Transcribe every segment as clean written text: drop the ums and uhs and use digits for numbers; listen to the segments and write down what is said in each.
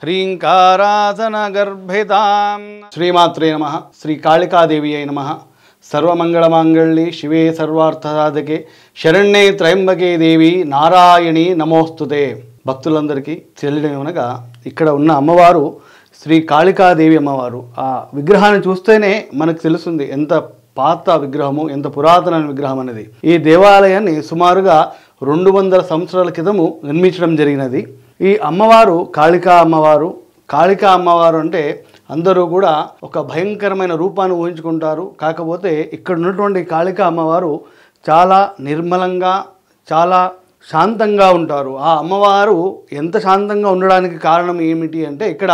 హ్రీంకారాసన గర్భితాం. శ్రీమాత్రే నమః. శ్రీ కాళికాదేవి అయి నమః. సర్వమంగళమాంగళ్యే శివే సర్వార్థసాధకే శరణ్యే త్రయంబకే దేవి నారాయణి నమోస్తుతే. భక్తులందరికీ తెలియడమనగా ఇక్కడ ఉన్న అమ్మవారు శ్రీ కాళికాదేవి అమ్మవారు. ఆ విగ్రహాన్ని చూస్తేనే మనకు తెలుస్తుంది ఎంత పాత విగ్రహము, ఎంత పురాతన విగ్రహం అనేది. ఈ దేవాలయాన్ని సుమారుగా 200 సంవత్సరాల క్రితము నిర్మించడం జరిగినది. ఈ అమ్మవారు కాళికా అమ్మవారు. కాళికా అమ్మవారు అంటే అందరూ కూడా ఒక భయంకరమైన రూపాన్ని ఊహించుకుంటారు. కాకపోతే ఇక్కడ ఉన్నటువంటి కాళికా అమ్మవారు చాలా నిర్మలంగా, చాలా శాంతంగా ఉంటారు. ఆ అమ్మవారు ఎంత శాంతంగా ఉండడానికి కారణం ఏమిటి అంటే, ఇక్కడ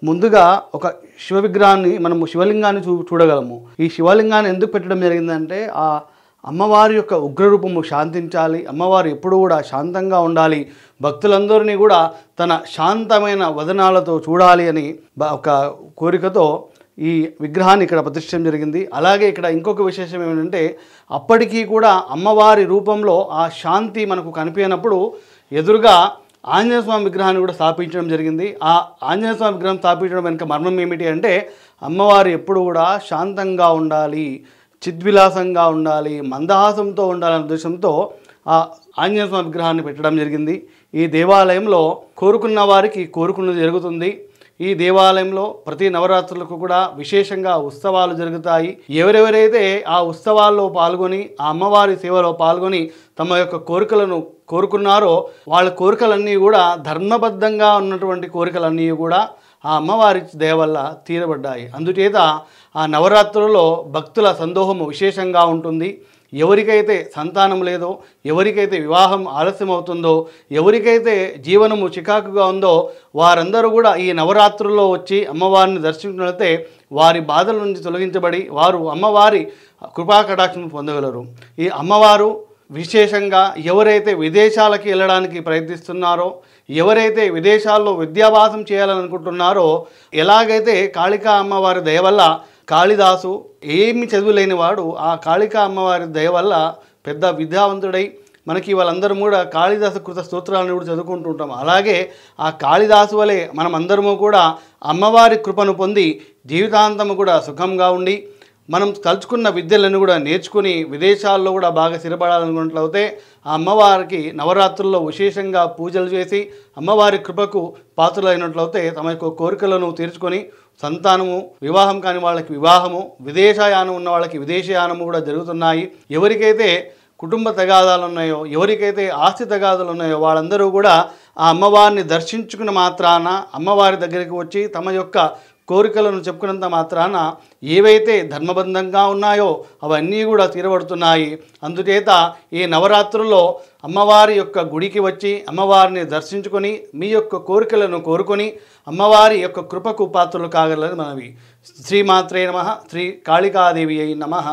ముందుగా ఒక శివ విగ్రహాన్ని, మనము శివలింగాన్ని చూడగలము. ఈ శివలింగాన్ని ఎందుకు పెట్టడం జరిగిందంటే, ఆ అమ్మవారి యొక్క ఉగ్రరూపము శాంతించాలి, అమ్మవారు ఎప్పుడు కూడా శాంతంగా ఉండాలి, భక్తులందరినీ కూడా తన శాంతమైన వదనాలతో చూడాలి అని ఒక కోరికతో ఈ విగ్రహాన్ని ఇక్కడ ప్రతిష్ఠించడం జరిగింది. అలాగే ఇక్కడ ఇంకొక విశేషం ఏమిటంటే, అప్పటికీ కూడా అమ్మవారి రూపంలో ఆ శాంతి మనకు కనిపించినప్పుడు ఎదురుగా ఆంజనేయ స్వామి విగ్రహాన్ని కూడా స్థాపించడం జరిగింది. ఆ ఆంజనేయ స్వామి విగ్రహం స్థాపించడం వెనుక మర్మం ఏమిటి అంటే, అమ్మవారు ఎప్పుడు కూడా శాంతంగా ఉండాలి, చిద్విలాసంగా ఉండాలి, మందహాసంతో ఉండాలనే ఉద్దేశంతో ఆ ఆంజనేయ స్వామి విగ్రహాన్ని పెట్టడం జరిగింది. ఈ దేవాలయంలో కోరుకున్న వారికి కోరుకున్నది జరుగుతుంది. ఈ దేవాలయంలో ప్రతి నవరాత్రులకు కూడా విశేషంగా ఉత్సవాలు జరుగుతాయి. ఎవరెవరైతే ఆ ఉత్సవాల్లో పాల్గొని, ఆ అమ్మవారి సేవలో పాల్గొని తమ యొక్క కోరికలను కోరుకున్నారో వాళ్ళ కోరికలన్నీ కూడా ధర్మబద్ధంగా ఉన్నటువంటి కోరికలన్నీ కూడా ఆ అమ్మవారి దయ వల్ల తీరబడ్డాయి. అందుచేత ఆ నవరాత్రులలో భక్తుల సందోహము విశేషంగా ఉంటుంది. ఎవరికైతే సంతానం లేదో, ఎవరికైతే వివాహం ఆలస్యం అవుతుందో, ఎవరికైతే జీవనము చికాకుగా ఉందో వారందరూ కూడా ఈ నవరాత్రుల్లో వచ్చి అమ్మవారిని దర్శించినట్లయితే వారి బాధల నుంచి తొలగించబడి వారు అమ్మవారి కృపాకటాక్షం పొందగలరు. ఈ అమ్మవారు విశేషంగా ఎవరైతే విదేశాలకి వెళ్ళడానికి ప్రయత్నిస్తున్నారో, ఎవరైతే విదేశాల్లో విద్యాభ్యాసం చేయాలనుకుంటున్నారో, ఎలాగైతే కాళికా అమ్మవారి దయ వల్ల కాళిదాసు ఏమి చదువులేనివాడు ఆ కాళికా అమ్మవారి దయ వల్ల పెద్ద విద్యావంతుడై మనకి వాళ్ళందరూ కూడా కాళిదాసు కృత స్తోత్రాలను కూడా చదువుకుంటుంటాం. అలాగే ఆ కాళిదాసు వలె మనం అందరము కూడా అమ్మవారి కృపను పొంది జీవితాంతము కూడా సుఖంగా ఉండి మనం తలుచుకున్న విద్యలను కూడా నేర్చుకుని విదేశాల్లో కూడా బాగా స్థిరపడాలనుకున్నట్లయితే ఆ అమ్మవారికి నవరాత్రుల్లో విశేషంగా పూజలు చేసి అమ్మవారి కృపకు పాత్రలైనట్లయితే తమ యొక్క కోరికలను తీర్చుకొని సంతానము, వివాహం కాని వాళ్ళకి వివాహము, విదేశయానం ఉన్న వాళ్ళకి విదేశయానము కూడా జరుగుతున్నాయి. ఎవరికైతే కుటుంబ తగాదాలు ఉన్నాయో, ఎవరికైతే ఆస్తి తగాదాలు ఉన్నాయో వాళ్ళందరూ కూడా ఆ అమ్మవారిని దర్శించుకున్న మాత్రాన, అమ్మవారి దగ్గరికి వచ్చి తమ యొక్క కోరికలను చెప్పుకున్నంత మాత్రాన ఏవైతే ధర్మబద్ధంగా ఉన్నాయో అవన్నీ కూడా తీరబడుతున్నాయి. అందుచేత ఈ నవరాత్రుల్లో అమ్మవారి యొక్క గుడికి వచ్చి అమ్మవారిని దర్శించుకొని మీ యొక్క కోరికలను కోరుకొని అమ్మవారి యొక్క కృపకు పాత్రలు కాగలని మనవి. శ్రీమాత్రే నమః. శ్రీ కాళికాదేవి అయి నమః.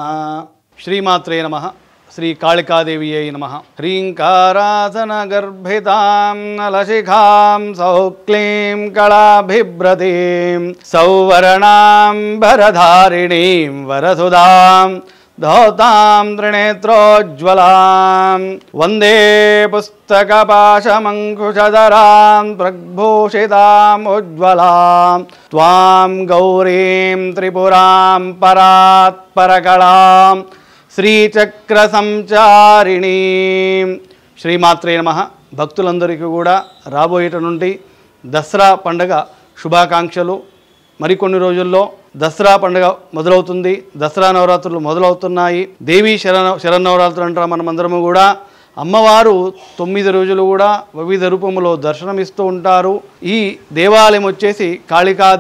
శ్రీమాత్రే నమః. శ్రీ కాళికాదేవి అయి నమః. హ్రీంకారాసన గర్భితాం నలశిఖాం సౌక్లీం కళాభిభ్రతీం సౌవర్ణాం వరధారిణీం వరసుధాం ధౌతాం త్రినేత్రోజ్వలాం వందే పుస్తకపాశమంకుశధరాం ప్రగ్భూషితాం ఉజ్వలాం త్వాం గౌరీం త్రిపురాం పరాత్పరకళాం శ్రీచక్ర సంచారిణీ. శ్రీమాత్రే నమః. భక్తులందరికీ కూడా రాబోయేటటువంటి దసరా పండుగ శుభాకాంక్షలు. మరికొన్ని రోజుల్లో దసరా పండుగ మొదలవుతుంది. దసరా నవరాత్రులు మొదలవుతున్నాయి. దేవీ శరన్నవరాత్రులు అంటారు మనమందరము కూడా. అమ్మవారు 9 రోజులు కూడా వివిధ రూపంలో దర్శనమిస్తూ ఉంటారు. ఈ దేవాలయం వచ్చేసి కాళికా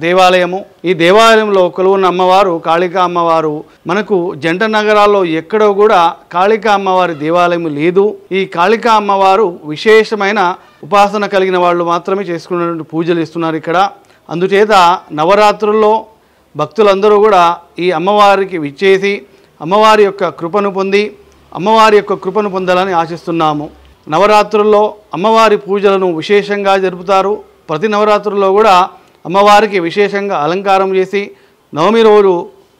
దేవాలయము. ఈ దేవాలయంలో కొలువున్న అమ్మవారు కాళికా అమ్మవారు. మనకు జంట నగరాల్లో ఎక్కడో కూడా కాళికా అమ్మవారి దేవాలయం లేదు. ఈ కాళికా అమ్మవారు విశేషమైన ఉపాసన కలిగిన వాళ్ళు మాత్రమే చేసుకున్నటువంటి పూజలు ఇస్తున్నారు ఇక్కడ. అందుచేత నవరాత్రుల్లో భక్తులందరూ కూడా ఈ అమ్మవారికి విచ్చేసి అమ్మవారి యొక్క కృపను పొందాలని ఆశిస్తున్నాము. నవరాత్రుల్లో అమ్మవారి పూజలను విశేషంగా జరుపుతారు. ప్రతి నవరాత్రుల్లో కూడా అమ్మవారికి విశేషంగా అలంకారం చేసి నవమి రోజు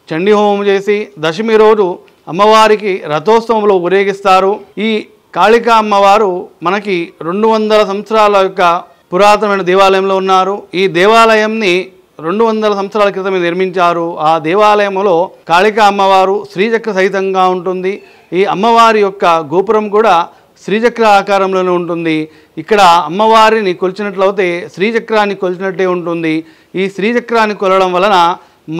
చండీ హోమం చేసి దశమి రోజు అమ్మవారికి రథోత్సవంలో ఊరేగిస్తారు. ఈ కాళికా అమ్మవారు మనకి 200 సంవత్సరాల యొక్క పురాతనమైన దేవాలయంలో ఉన్నారు. ఈ దేవాలయంని 200 సంవత్సరాల క్రితమే నిర్మించారు. ఆ దేవాలయంలో కాళికా అమ్మవారు శ్రీచక్ర సహితంగా ఉంటుంది. ఈ అమ్మవారి యొక్క గోపురం కూడా శ్రీచక్ర ఆకారంలోనే ఉంటుంది. ఇక్కడ అమ్మవారిని కొలిచినట్లయితే శ్రీచక్రాన్ని కొలిచినట్టే ఉంటుంది. ఈ శ్రీచక్రాన్ని కొలడం వలన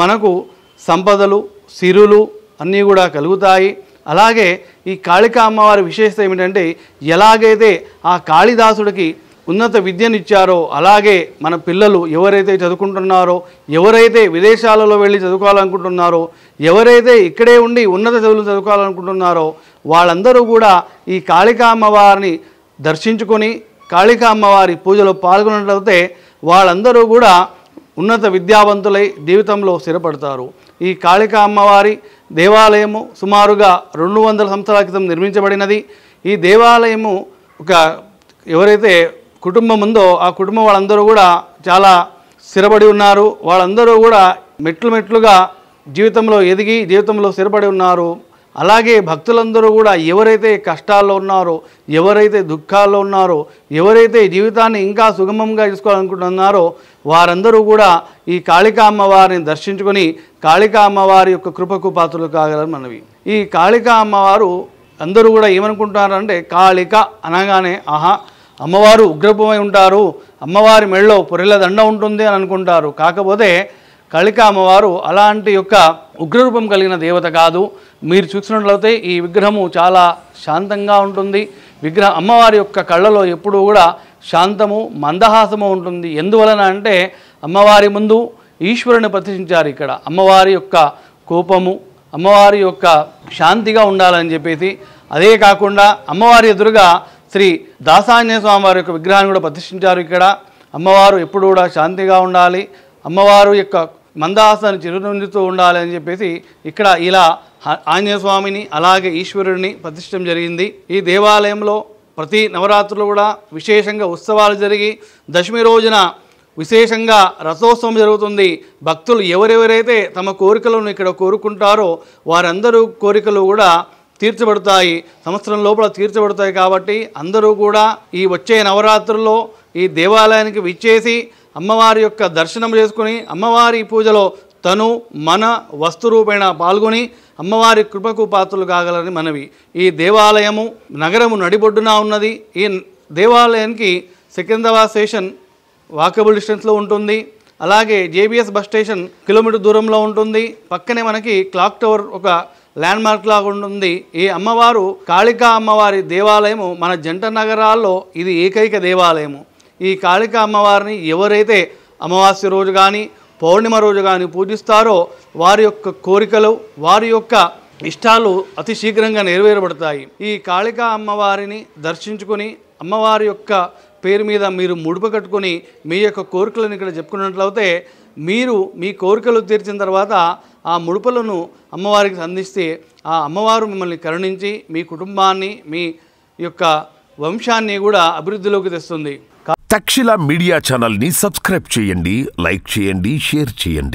మనకు సంపదలు సిరులు అన్నీ కూడా కలుగుతాయి. అలాగే ఈ కాళికా అమ్మవారి విశేషత ఏమిటంటే, ఎలాగైతే ఆ కాళిదాసుడికి ఉన్నత విద్యనిచ్చారో అలాగే మన పిల్లలు ఎవరైతే చదువుకుంటున్నారో, ఎవరైతే విదేశాలలో వెళ్ళి చదువుకోవాలనుకుంటున్నారో, ఎవరైతే ఇక్కడే ఉండి ఉన్నత చదువులు చదువుకోవాలనుకుంటున్నారో వాళ్ళందరూ కూడా ఈ కాళికా అమ్మవారిని దర్శించుకొని కాళికా అమ్మవారి పూజలో పాల్గొన్నట్లయితే వాళ్ళందరూ కూడా ఉన్నత విద్యావంతులై జీవితంలో స్థిరపడతారు. ఈ కాళికా అమ్మవారి దేవాలయము సుమారుగా 200 సంవత్సరాల క్రితం నిర్మించబడినది. ఈ దేవాలయము ఎవరైతే కుటుంబం ఉందో ఆ కుటుంబం వాళ్ళందరూ కూడా చాలా స్థిరపడి ఉన్నారు. వాళ్ళందరూ కూడా మెట్లుగా జీవితంలో ఎదిగి జీవితంలో స్థిరపడి ఉన్నారు. అలాగే భక్తులందరూ కూడా ఎవరైతే కష్టాల్లో ఉన్నారో, ఎవరైతే దుఃఖాల్లో ఉన్నారో, ఎవరైతే జీవితాన్ని ఇంకా సుగమంగా చేసుకోవాలనుకుంటున్నారో వారందరూ కూడా ఈ కాళికా అమ్మవారిని దర్శించుకొని కాళికా అమ్మవారి యొక్క కృపకు పాత్రలు కాగలరు మనవి. ఈ కాళికా అమ్మవారు అందరూ కూడా ఏమనుకుంటున్నారంటే, కాళిక అనగానే ఆహా అమ్మవారు ఉగ్రపమై ఉంటారు, అమ్మవారి మెళ్ళలో పొరెల దండ ఉంటుంది అని అనుకుంటారు. కాకపోతే కాళికా అమ్మవారు అలాంటి యొక్క ఉగ్రరూపం కలిగిన దేవత కాదు. మీరు చూసినట్లయితే ఈ విగ్రహము చాలా శాంతంగా ఉంటుంది. అమ్మవారి యొక్క కళ్ళలో ఎప్పుడూ కూడా శాంతము మందహాసము ఉంటుంది. ఎందువలన అంటే అమ్మవారి ముందు ఈశ్వరుని ప్రతిష్ఠించారు. ఇక్కడ అమ్మవారి యొక్క కోపము, అమ్మవారి యొక్క శాంతిగా ఉండాలని చెప్పేసి, అదే కాకుండా అమ్మవారి ఎదురుగా శ్రీ దాసాంజనేయ స్వామి వారి యొక్క విగ్రహాన్ని కూడా ప్రతిష్ఠించారు. ఇక్కడ అమ్మవారు ఎప్పుడు కూడా శాంతిగా ఉండాలి, అమ్మవారు యొక్క మందహాసాన్ని చిరునొందుతూ ఉండాలి అని చెప్పేసి ఇక్కడ ఇలా ఆంజనేయ స్వామిని అలాగే ఈశ్వరుడిని ప్రతిష్ఠించడం జరిగింది. ఈ దేవాలయంలో ప్రతి నవరాత్రులు కూడా విశేషంగా ఉత్సవాలు జరిగి దశమి రోజున విశేషంగా రథోత్సవం జరుగుతుంది. భక్తులు ఎవరెవరైతే తమ కోరికలను ఇక్కడ కోరుకుంటారో వారందరూ కోరికలు కూడా తీర్చబడతాయి, సంవత్సరం లోపల తీర్చబడతాయి. కాబట్టి అందరూ కూడా ఈ వచ్చే నవరాత్రుల్లో ఈ దేవాలయానికి విచ్చేసి అమ్మవారి యొక్క దర్శనం చేసుకుని అమ్మవారి పూజలో తను మన వస్తు రూపేణ పాల్గొని అమ్మవారి కృపకు పాత్రలు కాగలని మనవి. ఈ దేవాలయము నగరము నడిబొడ్డున ఉన్నది. ఈ దేవాలయానికి సికింద్రాబాద్ స్టేషన్ వాకబుల్ డిస్టెన్స్లో ఉంటుంది. అలాగే జేబీఎస్ బస్ స్టేషన్ కిలోమీటర్ దూరంలో ఉంటుంది. పక్కనే మనకి క్లాక్ టవర్ ఒక ల్యాండ్ మార్క్ లాగా ఉంటుంది. ఈ అమ్మవారు కాళికా అమ్మవారి దేవాలయము మన జంట నగరాల్లో ఇది ఏకైక దేవాలయము. ఈ కాళికా అమ్మవారిని ఎవరైతే అమావాస్య రోజు కానీ పౌర్ణిమ రోజు కానీ పూజిస్తారో వారి యొక్క కోరికలు వారి యొక్క ఇష్టాలు అతి శీఘ్రంగా నెరవేరబడతాయి. ఈ కాళికా అమ్మవారిని దర్శించుకొని అమ్మవారి యొక్క పేరు మీద మీరు ముడుపు కట్టుకొని మీ యొక్క కోరికలను ఇక్కడ చెప్పుకున్నట్లయితే మీరు మీ కోరికలు తీర్చిన తర్వాత ఆ ముడుపులను అమ్మవారికి అందిస్తే ఆ అమ్మవారు మిమ్మల్ని కరుణించి మీ కుటుంబాన్ని మీ యొక్క వంశాన్ని కూడా అభివృద్ధిలోకి తెస్తుంది. తక్షశిల మీడియా ఛానల్ని సబ్స్క్రైబ్ చేయండి, లైక్ చేయండి, షేర్ చేయండి.